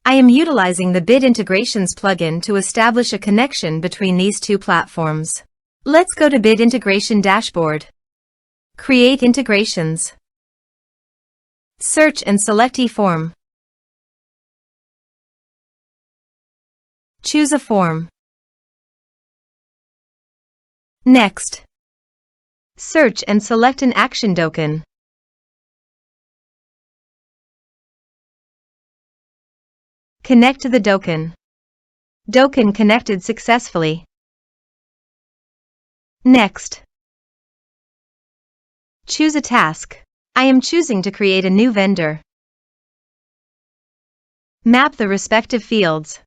I am utilizing the Bit Integrations plugin to establish a connection between these two platforms. Let's go to Bit Integration Dashboard. Create integrations. Search and select eForm. Choose a form. Next, search and select an action Dokan. Connect to the Dokan. Dokan connected successfully. Next, choose a task. I am choosing to create a new vendor. Map the respective fields.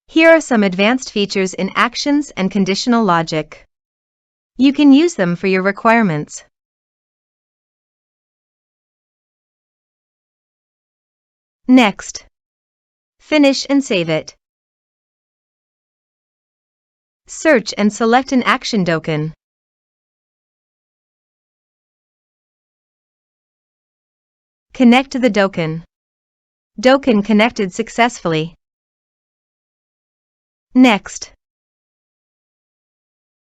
Here are some advanced features in actions and conditional logic. You can use them for your requirements. Next, finish and save it. Search and select an action Dokan. Connect to the Dokan. Dokan connected successfully. Next,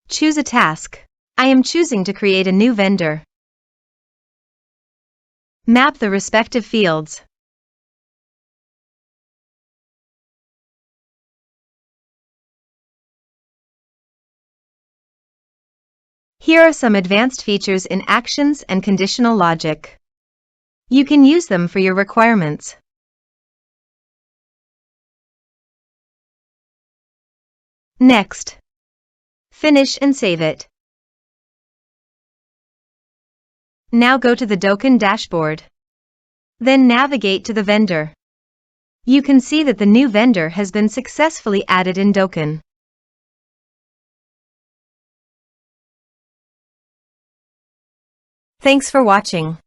choose a task. I am choosing to create a new vendor. Map the respective fields. Here are some advanced features in actions and conditional logic. You can use them for your requirements. Next, finish and save it. Now go to the Dokan dashboard. Then navigate to the vendor. You can see that the new vendor has been successfully added in Dokan. Thanks for watching.